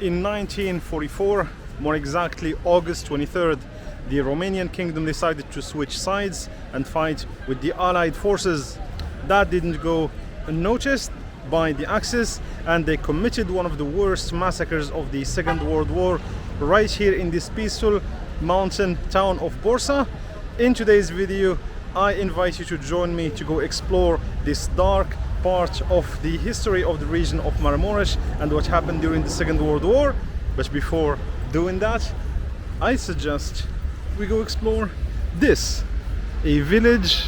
In 1944, more exactly August 23rd, the Romanian kingdom decided to switch sides and fight with the Allied forces. That didn't go unnoticed by the Axis, and they committed one of the worst massacres of the Second World War right here in this peaceful mountain town of Borsa. In today's video, I invite you to join me to go explore this dark part of the history of the region of Maramures and what happened during the Second World War. But before doing that, I suggest we go explore this, a village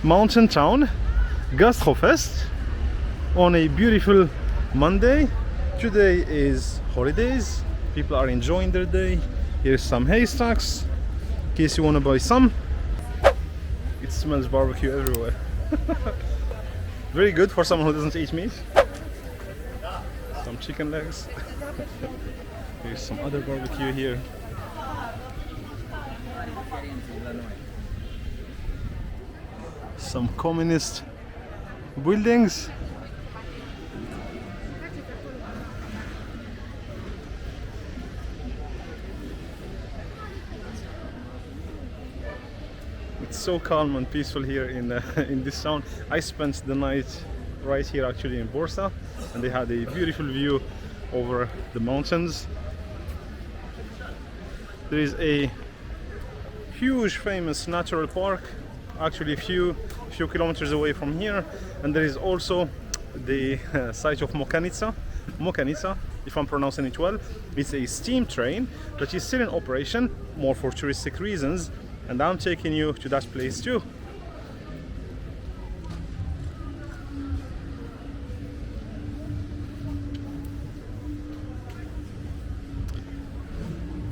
mountain town, Gastrofest, on a beautiful Monday. Today is holidays, people are enjoying their day. Here's some haystacks in case you want to buy some. It smells barbecue everywhere. Very good for someone who doesn't eat meat. Some chicken legs. Here's some other barbecue here. Some communist buildings. It's so calm and peaceful here in this town. I spent the night right here actually in Borsa, and they had a beautiful view over the mountains. There is a huge famous natural park actually a few kilometers away from here, and there is also the site of Mocanita, if I'm pronouncing it well. It's a steam train that is still in operation, more for touristic reasons, and I'm taking you to that place too.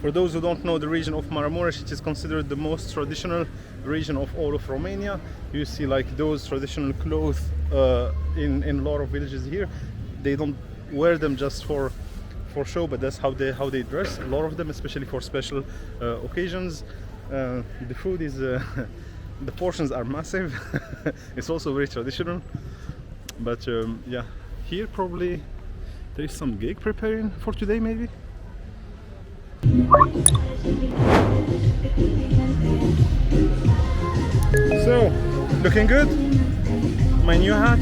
For those who don't know the region of Maramures, it is considered the most traditional region of all of Romania. You see like those traditional clothes in a lot of villages here. They don't wear them just for show, but that's how they dress. A lot of them, especially for special occasions. The food is the portions are massive. It's also very traditional, but yeah, here probably there is some gig preparing for today maybe. So, looking good? My new hat?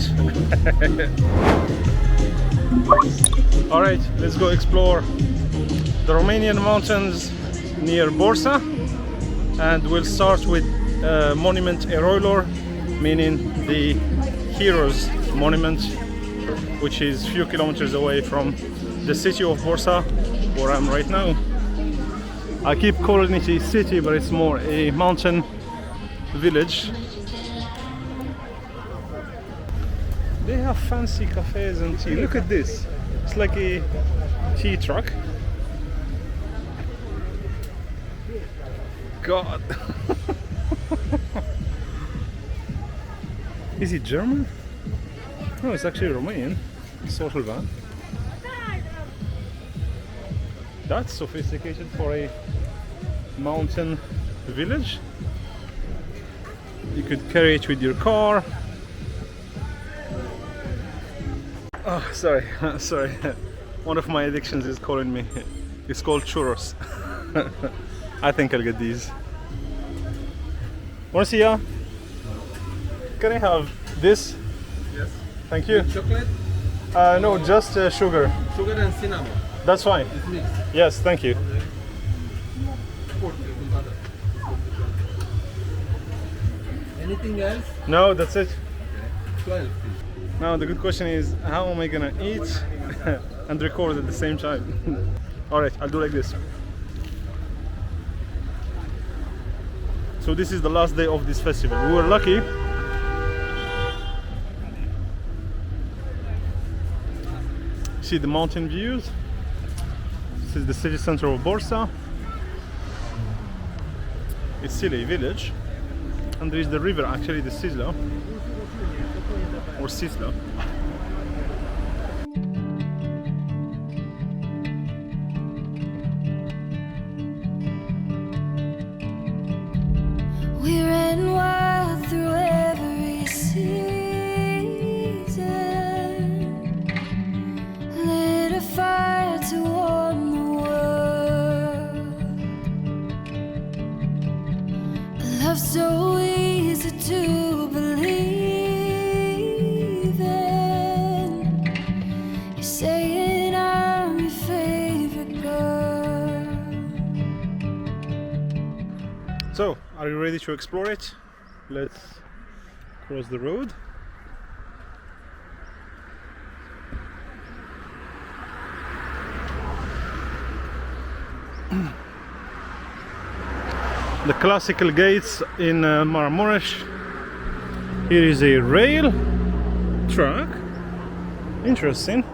Alright, let's go explore the Romanian mountains near Borsa, and we'll start with Monument Eroilor, meaning the Heroes Monument, which is a few kilometers away from the city of Borsa, where I'm right now. I keep calling it a city, but it's more a mountain village. They have fancy cafes and tea. Look at this. It's like a tea truck. God. Is it German? No, it's actually Romanian. Sort of van. That's sophisticated for a mountain village. You could carry it with your car. Oh, sorry, sorry. One of my addictions is calling me. It's called churros. I think I'll get these. Morcia, can I have this? Yes. Thank you. With chocolate? No, just sugar. Sugar and cinnamon. That's fine. It's mixed. Yes, thank you. Anything else? No, that's it. Okay. 12, please. Now the good question is, how am I gonna eat and record at the same time? Alright, I'll do like this. So this is the last day of this festival. We were lucky. See the mountain views. This is the city center of Borsa. It's still a village. And there is the river, actually the Sisla. Or Sisla. We ran wild through every season, lit a fire to love so easy to believe in. You're saying I'm your favorite girl. So, are you ready to explore it? Let's cross the road. The classical gates in Maramures. Here is a rail track. Interesting.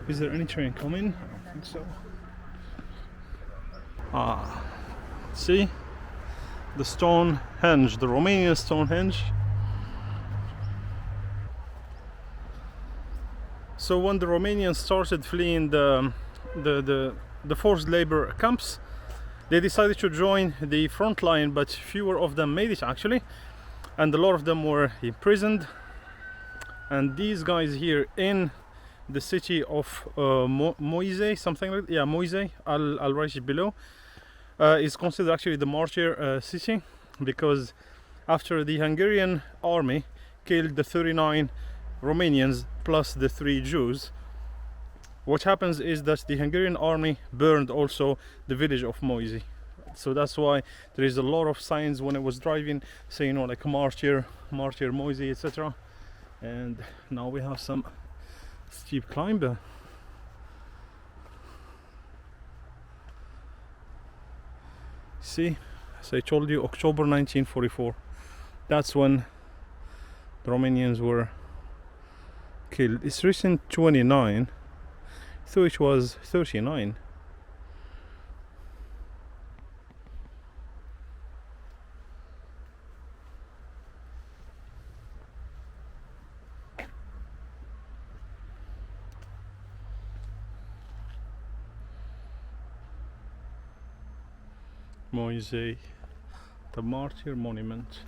Is there any train coming? I don't think so. See? The Stonehenge, the Romanian Stonehenge. So when the Romanians started fleeing the forced labor camps, they decided to join the front line, but fewer of them made it actually, and a lot of them were imprisoned. And these guys here in the city of Moisei, something like that. Yeah, Moisei, I'll write it below, is considered actually the martyr city, because after the Hungarian army killed the 39 Romanians plus the 3 Jews, what happens is that the Hungarian army burned also the village of Moisei. So that's why there is a lot of signs when I was driving saying, you know, like martyr Moisei, etc. And now we have some steep climb there. See, as I told you, October 1944. That's when the Romanians were killed. It's written 29. So it was 39. Moisei, the martyr monument.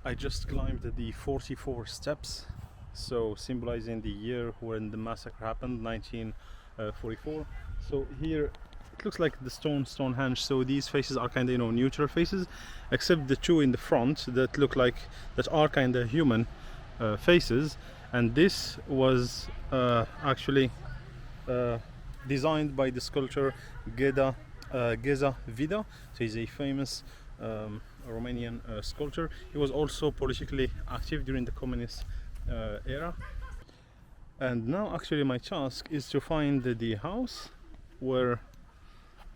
I just climbed the 44 steps, so symbolizing the year when the massacre happened, 1944. So here it looks like the Stonehenge. So these faces are kind of, you know, neutral faces, except the two in the front that look like that are kind of human faces. And this was actually designed by the sculptor Geza Vida. So he's a famous Romanian sculptor. He was also politically active during the communist era. And now actually my task is to find the house where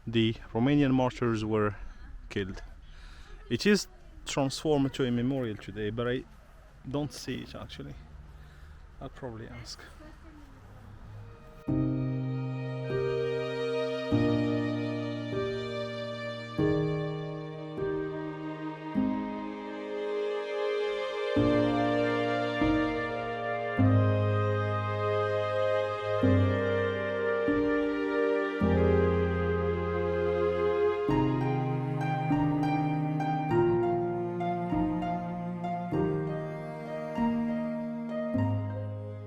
the Romanian martyrs were killed. It is transformed to a memorial today, but I don't see it actually. I'll probably ask.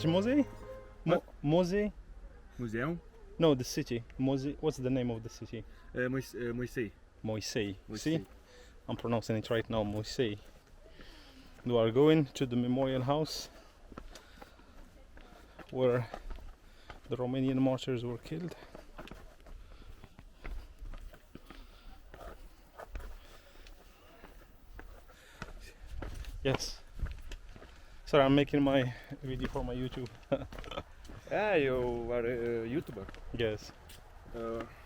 Moisei? Moisei? Museum? No, the city. Moisei. What's the name of the city? Moisei. Moisei. Moisei. See? I'm pronouncing it right now, Moisei. We are going to the memorial house where the Romanian martyrs were killed. Yes. Sorry, I'm making my video for my YouTube. Ah, you are a YouTuber. Yes.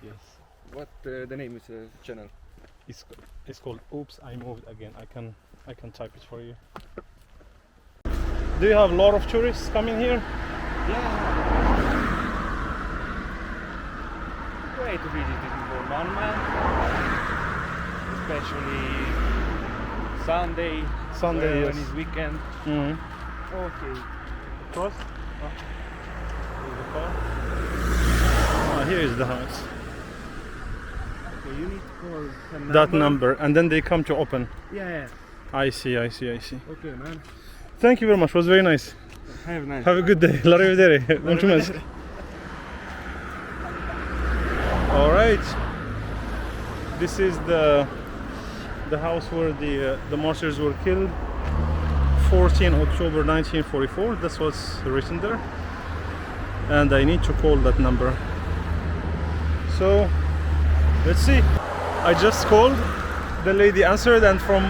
Yes. What the name is channel? It's called Oops, I Moved Again. I can type it for you. Do you have a lot of tourists coming here? Yeah. Great to visit it for 1 month, especially Sunday Sunday, when yes. it's weekend. Mm-hmm. Okay. cross. Here's the car. Here is the house. Okay, you need to call That number, and then they come to open. Yeah. I see. Okay, man. Thank you very much. It was very nice. Have a nice. Have a good day. La rivedere. Mulțumesc. All right. This is the house where the martyrs were killed. 14 October 1944. That's what's written there. And I need to call that number. So let's see. I just called. The lady answered, and from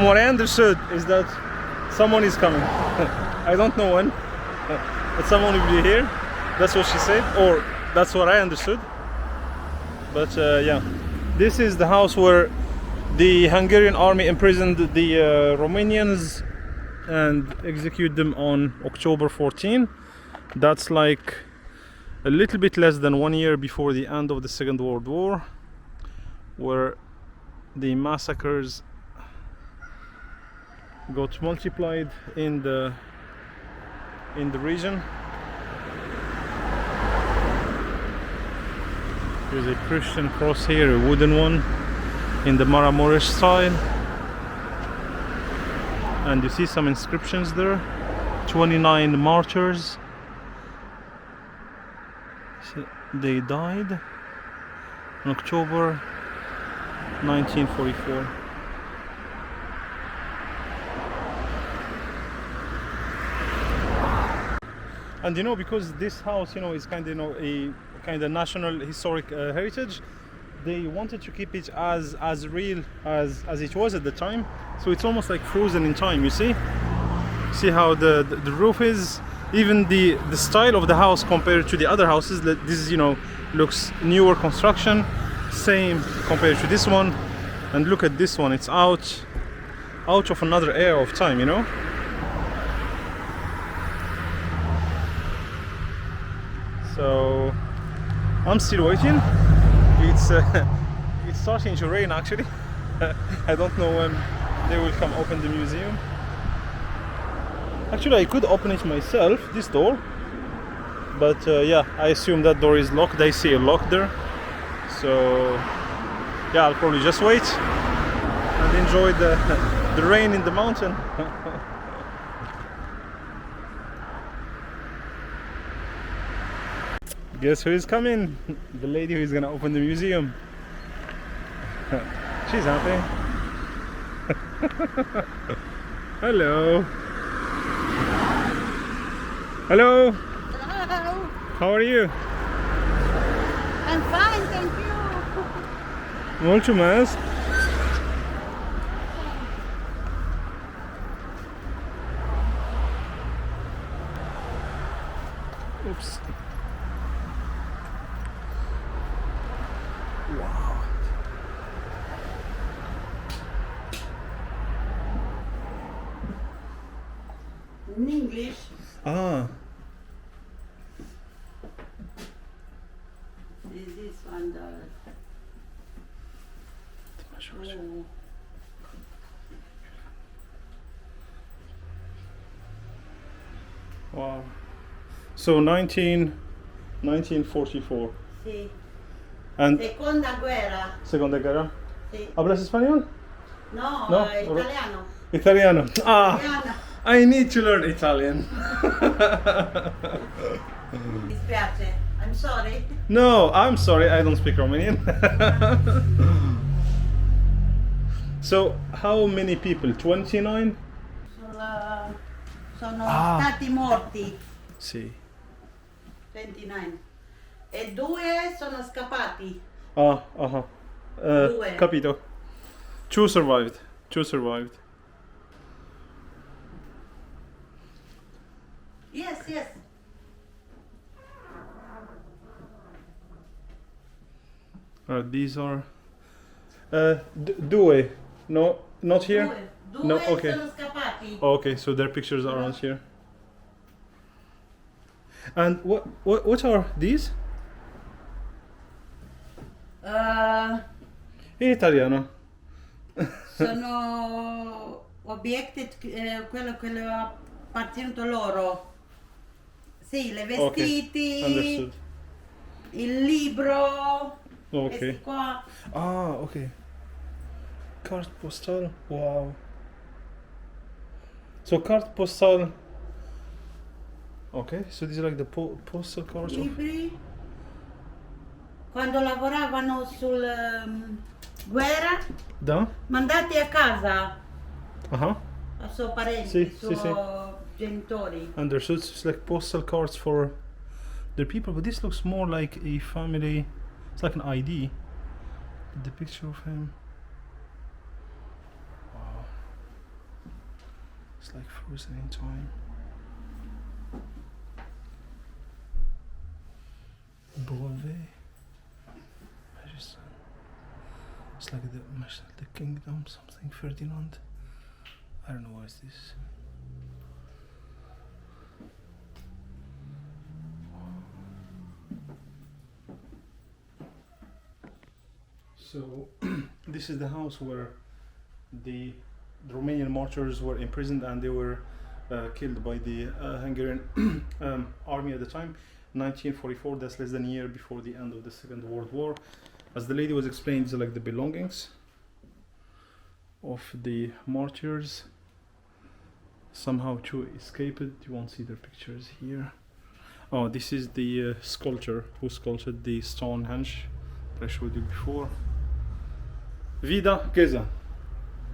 what I understood is that someone is coming. I don't know when, but someone will be here. That's what she said, or that's what I understood. But yeah, this is the house where the Hungarian army imprisoned the Romanians and executed them on October 14. That's like a little bit less than 1 year before the end of the Second World War, where the massacres got multiplied in the region. There's a Christian cross here, a wooden one in the Maramures style, and you see some inscriptions there. 29 martyrs. So they died in October 1944. And you know, because this house, you know, is kind of, you know, a kind of national historic heritage, they wanted to keep it as real as it was at the time. So it's almost like frozen in time. You see how the roof is, even the style of the house compared to the other houses. That this, you know, looks newer construction, same compared to this one. And look at this one, it's out of another era of time, you know. So I'm still waiting. It's starting to rain actually. I don't know when they will come open the museum. Actually, I could open it myself, this door, but yeah, I assume that door is locked. I see a lock there, so yeah, I'll probably just wait and enjoy the rain in the mountain. Guess who is coming? The lady who is gonna open the museum. She's happy. Hello. Hello. Hello. How are you? I'm fine, thank you. Mulțumesc. Oops. Wow. In English. Ah. This one, oh. Wow. So 1944. Sì. And Seconda guerra. Segunda Guerra. Sì. ¿Hablas español? No, No? italiano. Italiano. Ah, Italiano. I need to learn Italian. Mi dispiace. I'm sorry. No, I'm sorry, I don't speak Romanian. So, how many people? 29? Sono Ah. stati morti. Sì. 29. E 2 sono scappati. Ah, uh-huh. Due. Capito. 2 survived. 2 survived. Yes, yes. These are... due. No, not here? Due No, okay. sono scappati. Okay, so their pictures are around here. And what are these? In italiano. Sono obiecti, quello appartenuto loro. Sì, le Okay, vestiti, understood. il libro, Okay. questi qua. Ah, okay. Carte postale. Wow. So carte postale. Okay, so these are like the postal cards. Libri. Quando lavoravano sul guerra, Da? mandati a casa Uh-huh. a suoi parenti, Sì, suoi sì, sì. genitori. Understood. So it's like postal cards for the people, but this looks more like a family. It's like an ID. The picture of him. Wow. It's like frozen in time. Beauvais. Majesty. It's like the kingdom, something Ferdinand. I don't know what is this. So this is the house where the Romanian martyrs were imprisoned and they were killed by the Hungarian army at the time. 1944, that's less than a year before the end of the Second World War. As the lady was explaining, these are like the belongings of the martyrs. Somehow to escape it, you won't see their pictures here. Oh, this is the sculptor who sculpted the Stonehenge that I showed you before. Vida Geza,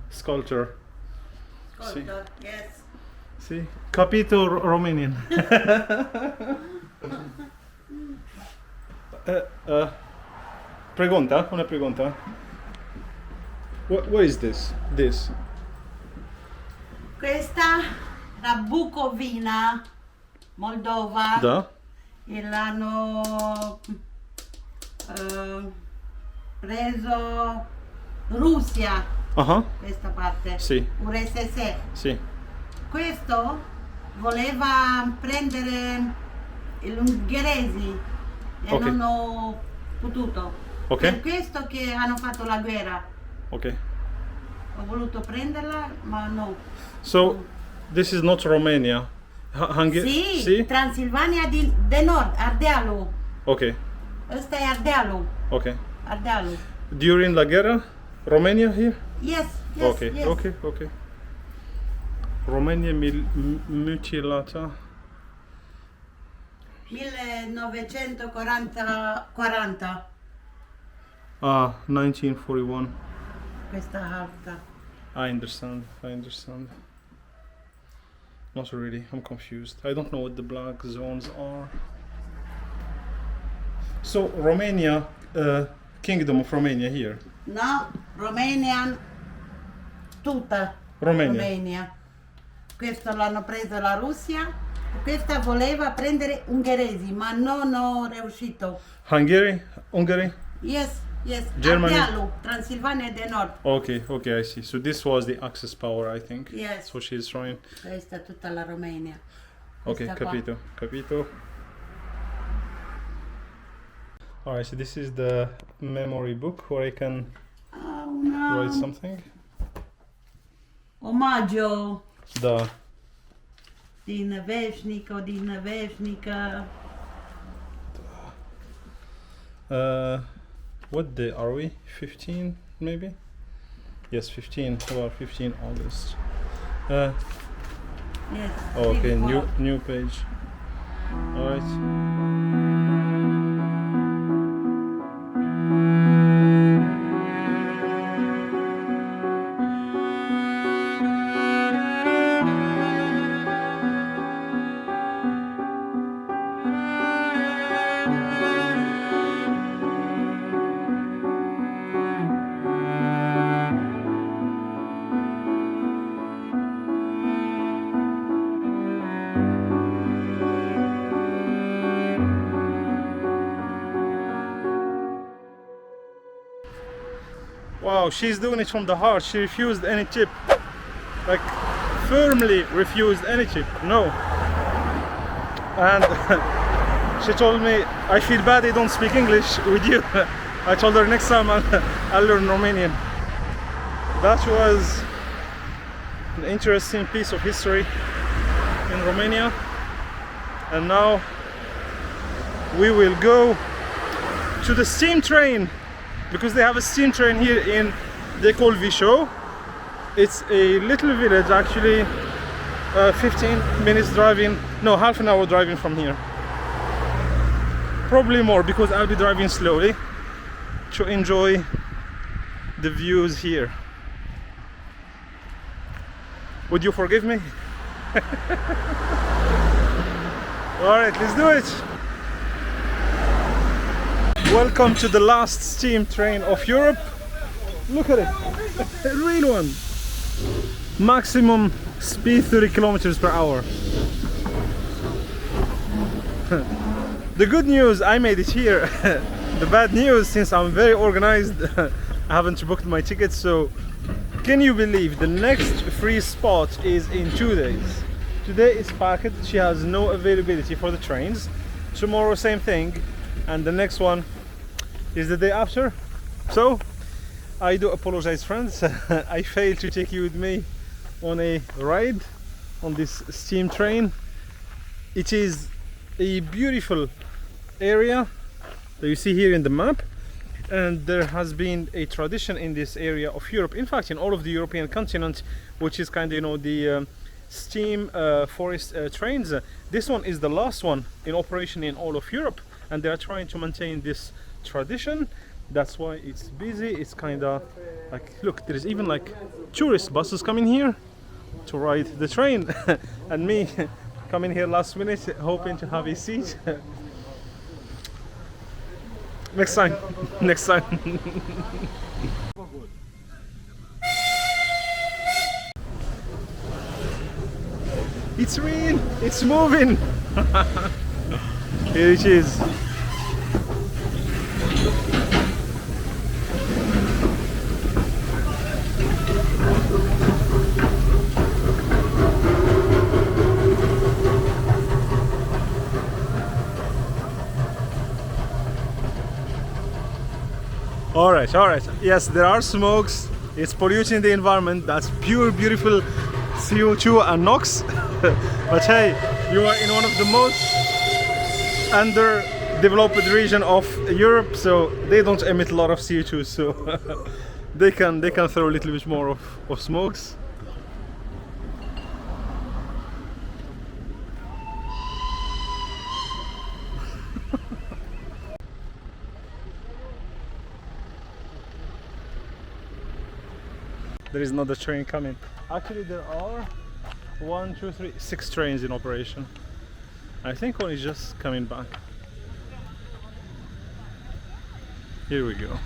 sculptor. Ascolta, yes. See, capito Romanian. Pregunta, una pregunta. What is this? This? Questa la Bucovina, Moldova, Da? e l'hanno preso Russia, Aha. questa parte, Sì, URSS. sì. Questo voleva prendere gli ungheresi e Ok. non ho potuto. Ok. Per questo che hanno fatto la guerra. Okay. Ho voluto prenderla, ma no. So, this is not Romania. Hungary? Sì, Transilvania de Nord, Ardealul. Okay, Ăsta e Ardealul. okay. Ardealul. During la guerra, Romania here? Yes, yes, Okay, yes. okay, okay. Romania mutilata. 1940 Ah, 1941. questa harta. I understand, I understand. Not really, I'm confused. I don't know what the black zones are. So, Romania, Kingdom of Romania here. No, Romanian, tutta Romania. Romania. Questo l'hanno preso la Russia. Questa voleva prendere ungheresi, ma non ho riuscito. Hungary? Yes, yes. Germany. Ardealul, Transilvania de Nord. Okay, okay, I see. So this was the Axis power, I think. Yes. That's what she's trying. Questa è tutta la Romania. Okay, Questa qua. capito, capito. Alright, so this is the memory book where I can Ah, una write something. omaggio Da. din veșnică. What day are we? 15 maybe? Yes, 15. About 15 August. Yes. Okay, before. new page. Alright. Wow, she's doing it from the heart. She refused any tip. Like, firmly refused any tip. No. And she told me, I feel bad I don't speak English with you. I told her next time I'll learn Romanian. That was an interesting piece of history. in Romania, and now we will go to the steam train, because they have a steam train here in, they call Viseu. It's a little village actually, 15 minutes driving, no, half an hour driving from here. Probably more, because I'll be driving slowly to enjoy the views here. Would you forgive me? Alright, let's do it! Welcome to the last steam train of Europe. Look at it, a real one. Maximum speed 30 kilometers per hour. The good news, I made it here. The bad news, since I'm very organized, I haven't booked my tickets, so can you believe the next free spot is in 2 days? Today is packed, she has no availability for the trains. Tomorrow same thing, and the next one is the day after. So I do apologize, friends. I failed to take you with me on a ride on this steam train. It is a beautiful area that you see here in the map, and there has been a tradition in this area of Europe, in fact in all of the European continent, which is kind of, you know, the steam forest trains. This one is the last one in operation in all of Europe, and they are trying to maintain this tradition. That's why it's busy. It's kind of like, look, there is even like tourist buses coming here to ride the train and me coming here last minute hoping to have a seat. Next time, next time. It's real, it's moving. Here it is. Alright, alright. Yes, there are smokes. It's polluting the environment. That's pure, beautiful CO2 and NOx. But hey, you are in one of the most underdeveloped region of Europe, so they don't emit a lot of CO2, so they can throw a little bit more of smokes. There is another train coming. Actually, there are 1, 2, 3, 6 trains in operation. I think one is just coming back. Here we go.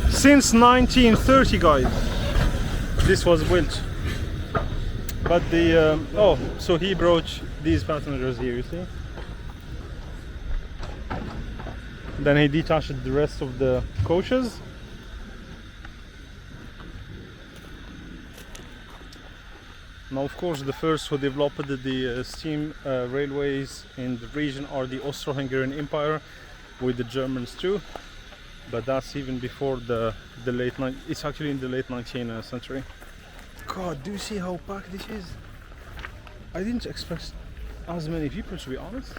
Since 1930, guys, this was built. But the oh, so he brought these passengers here, you see. Then he detached the rest of the coaches. Now, of course, the first who developed the steam railways in the region are the Austro-Hungarian Empire, with the Germans too. But that's even before the late it's actually in the late 19th century. God, do you see how packed this is? I didn't expect as many people, to be honest.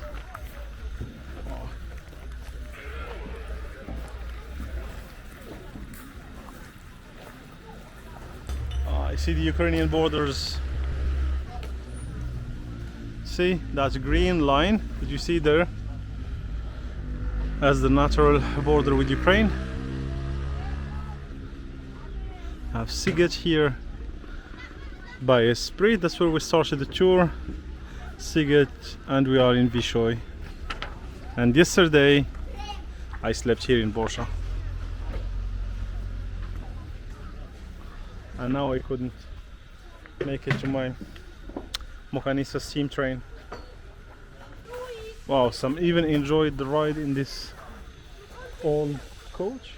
Oh. Oh, I see the Ukrainian borders. See that green line that you see there as the natural border with Ukraine. I have Siget here by a Esprit. That's where we started the tour. Siget, and we are in Viseu. And yesterday I slept here in Borsa. And now I couldn't make it to my Mocanita steam train. Wow, some even enjoyed the ride in this old coach.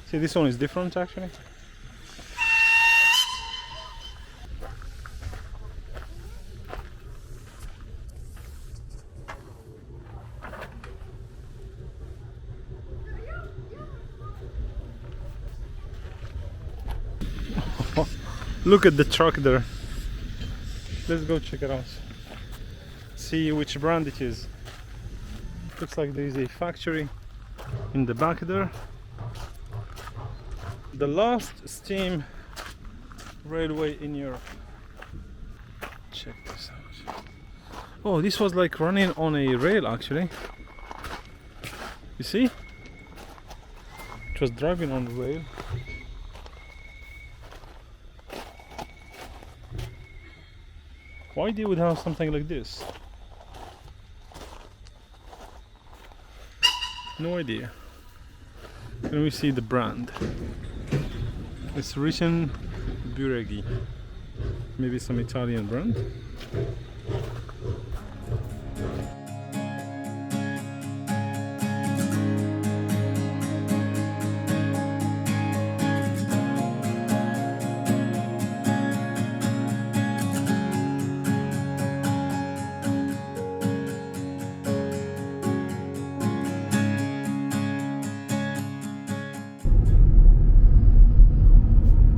See, this one is different actually. Look at the truck there. Let's go check it out. See which brand it is. Looks like there is a factory in the back there. The last steam railway in Europe. Check this out. Oh, this was like running on a rail actually. You see? It was driving on the rail. Why they would have something like this? No idea. Can we see the brand? It's written Buregi. Maybe some Italian brand.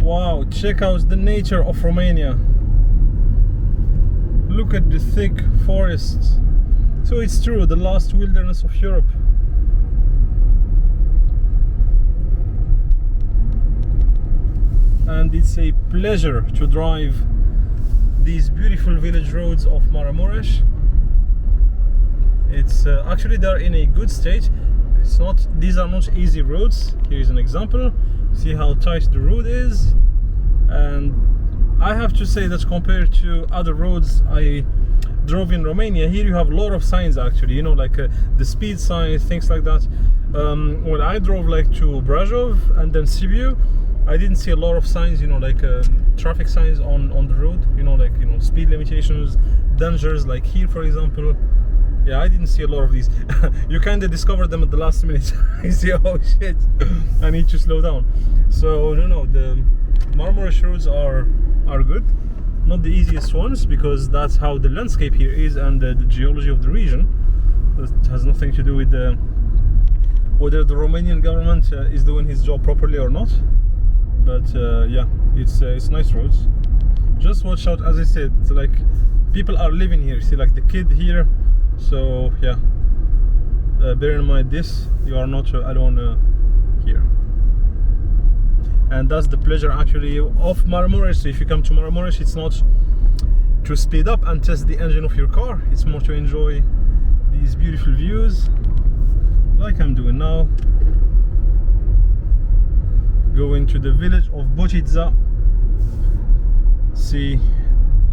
Wow, check out the nature of Romania. Look at the thick forests. So it's true, the last wilderness of Europe. And it's a pleasure to drive these beautiful village roads of Maramures. It's actually they're in a good state. It's not; these are not easy roads. Here is an example. See how tight the road is, and I have to say that compared to other roads I drove in Romania, here you have a lot of signs actually, you know, like the speed signs, things like that. When I drove like to Brajov and then Sibiu, I didn't see a lot of signs, you know, like traffic signs on the road, you know, like, you know, speed limitations, dangers, like here for example. Yeah, I didn't see a lot of these. You kind of discover them at the last minute. You see, oh shit, I need to slow down. So no, the Marmoresh roads are good. Not the easiest ones, because that's how the landscape here is and the geology of the region. It has nothing to do with whether the Romanian government is doing his job properly or not. But yeah, it's nice roads. Just watch out, as I said, like people are living here. See, like the kid here. So yeah, bear in mind this, you are not alone here. And that's the pleasure actually of Maramures. So if you come to Maramures, it's not to speed up and test the engine of your car, it's more to enjoy these beautiful views like I'm doing now. Going to the village of Botiza, see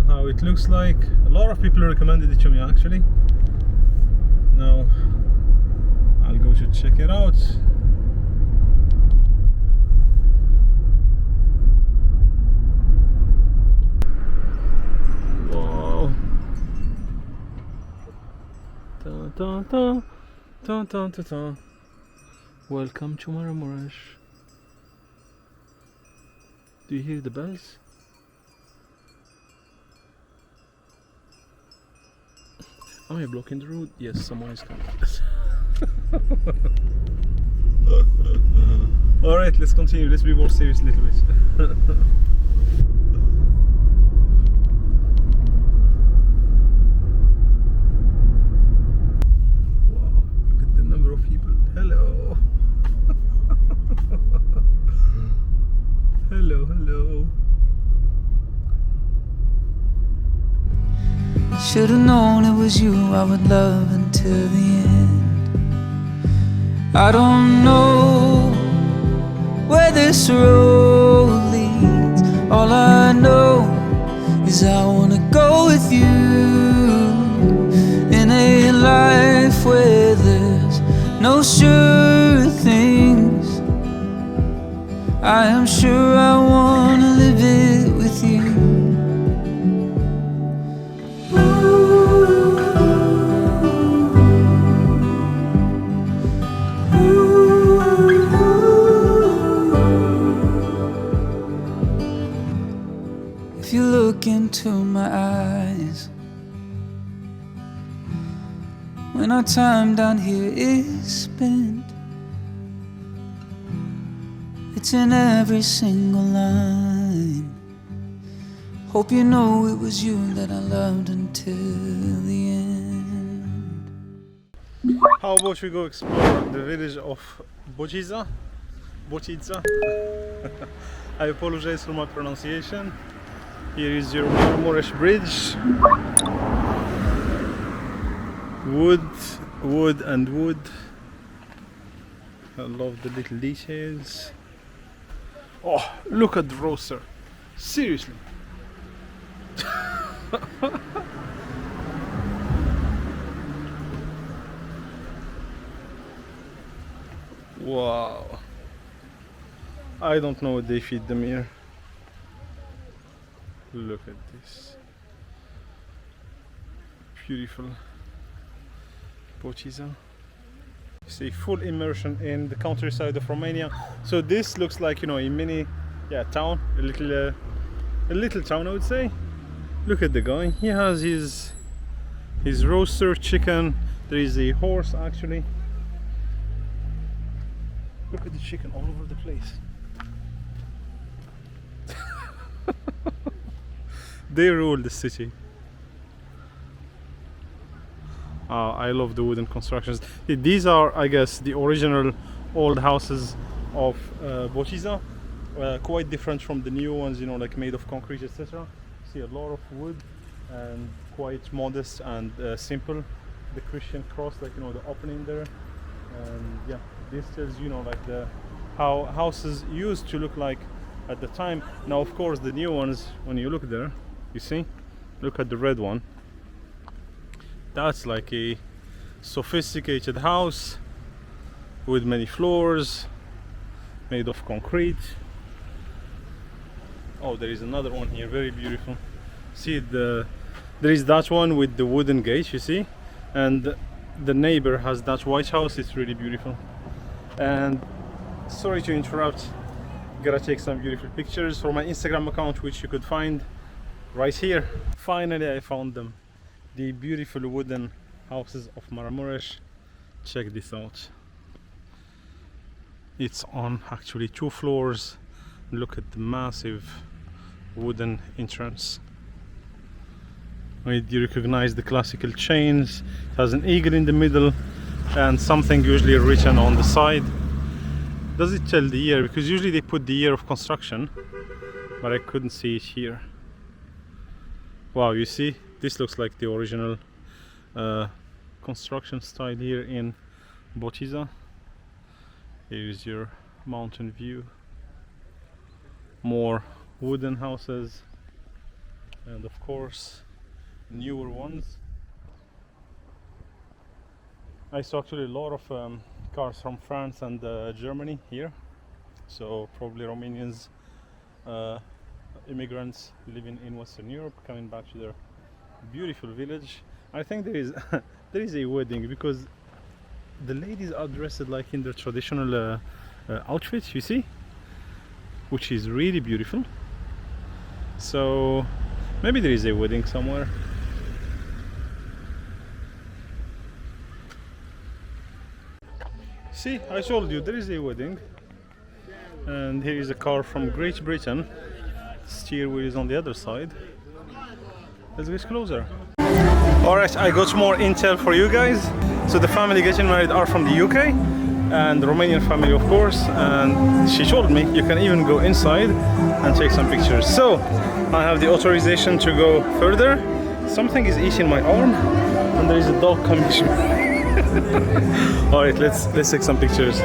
how it looks like. A lot of people recommended it to me actually. Now I'll go to check it out. Wow. Dun, dun, dun, dun, dun, dun, dun. Welcome to Maramures. Do you hear the bells? Am I blocking the road? Yes, someone is coming. Alright, let's continue. Let's be more serious a little bit. Wow, look at the number of people. Hello. Hello, hello. Should've known it was you I would love until the end. I don't know where this road leads. All I know is I wanna go with you in a life where there's no sure things. I am sure I wanna live it with you. If you look into my eyes, when our time down here is spent, it's in every single line. Hope you know it was you that I loved until the end. How about we go explore the village of Botiza? Botiza. I apologize for my pronunciation. Here is your Marmosh bridge. Wood, wood and wood. I love the little details. Oh, look at the roaster. Seriously. Wow. I don't know what they feed them here. Look at this. Beautiful. Botiza. See, full immersion in the countryside of Romania. So this looks like, you know, a mini, town, a little town, I would say. Look at the guy. He has his roaster chicken. There is a horse actually. Look at the chicken all over the place. They rule the city. I love the wooden constructions. These are, I guess, the original old houses of Botiza. Quite different from the new ones, you know, like made of concrete, etc. See a lot of wood and quite modest and simple. The Christian cross, like, you know, the opening there. And yeah, this tells, you know, like how houses used to look like at the time. Now, of course, the new ones, when you look there, you see, look at the red one. That's like a sophisticated house with many floors, made of concrete. Oh, there is another one here, very beautiful. See, there is that one with the wooden gate, you see, and the neighbor has that white house. It's really beautiful. And sorry to interrupt, gotta take some beautiful pictures for my Instagram account, which you could find right here. Finally, I found them. The beautiful wooden houses of Maramures. Check this out. It's on actually 2 floors. Look at the massive wooden entrance. You recognize the classical chains. It has an eagle in the middle and something usually written on the side. Does it tell the year? Because usually they put the year of construction, but I couldn't see it here. Wow, you see, this looks like the original construction style here in Botiza. Here is your mountain view. More wooden houses, and of course newer ones. I saw actually a lot of cars from France and Germany here, so probably Romanians, immigrants living in Western Europe, coming back to their beautiful village. I think there is there is a wedding, because the ladies are dressed like in their traditional outfits, you see, which is really beautiful. So maybe there is a wedding somewhere. See, I told you there is a wedding. And here is a car from Great Britain. Steer wheel is on the other side. Let's get closer. Alright, I got more intel for you guys. So the family getting married are from the UK, and the Romanian family, of course. And she told me you can even go inside and take some pictures. So I have the authorization to go further. Something is eating my arm, and there is a dog coming. Alright, let's take some pictures.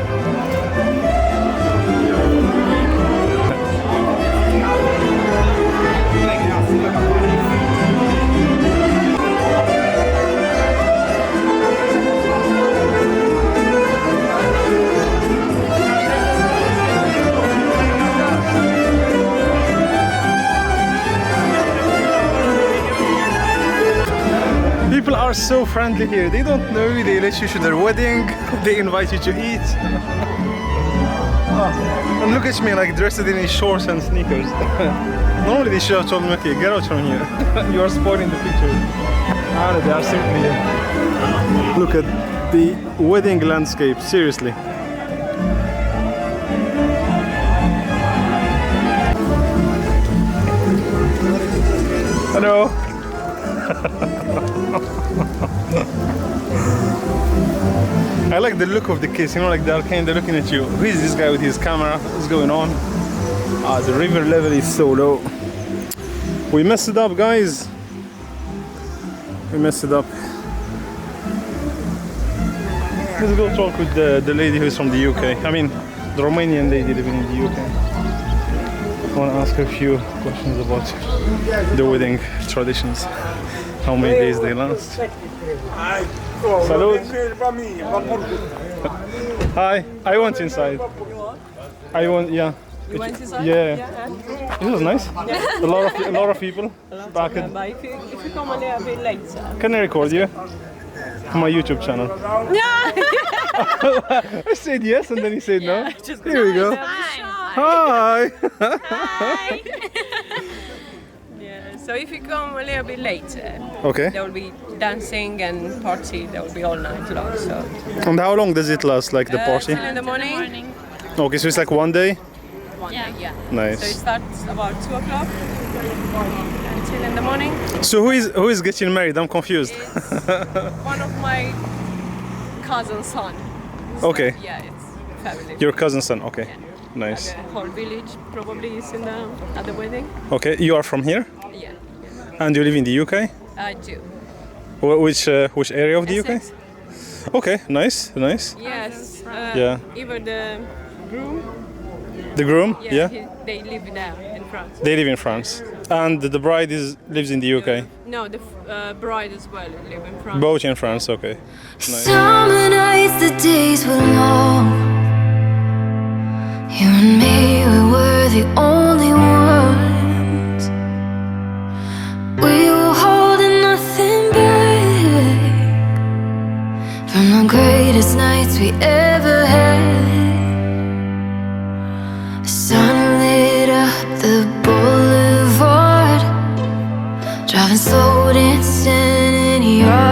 People are so friendly here. They don't know you, they let you to their wedding, they invite you to eat. And look at me, like dressed in shorts and sneakers. Normally they should have told me, okay, get out from here. You are spoiling the picture. Ah, they are simply here. Look at the wedding landscape, seriously. Hello. I like the look of the kids, you know, like they're kind of looking at you. Who is this guy with his camera? What's going on? Ah, the river level is so low. We messed it up, guys. We messed it up. Let's go talk with the lady who's from the UK. I mean, the Romanian lady living in the UK. I want to ask her a few questions about the wedding traditions. How many days they last. Salud. Hi, I want inside. I want, yeah. You went inside? Yeah. This was nice. Yeah. A lot of people. Back at, But if you come a little bit later. can I record you? On my YouTube channel. Yeah. I said yes and then he said no. Just Here we go. Hi. Hi. Yeah. So if you come a little bit later, Okay. there will be dancing and party. There will be all night long. So. And how long does it last, like the party? Till in the morning. Okay, so it's like one day? One day, yeah. So it Nice. starts about 2 o'clock until in the morning. So who is getting married? I'm confused. It's one of my cousin's son. So, Okay. yeah, it's family. Your cousin's son, okay. Nice. The whole village probably is at the wedding. Okay, you are from here? Yeah, And you live in the UK? I do. Which area of the Essex? UK? Okay, nice. Yes. Yeah. Even the groom. The groom? Yeah. They live there in France. They live in France. And the bride lives in the UK? No, the bride as well live in France. Both in France, okay. Nice. Summer nights, the days were long. You and me, we were the only ones. We were holding nothing back from the greatest nights we ever had. The sun lit up the boulevard, driving slow, dancing in your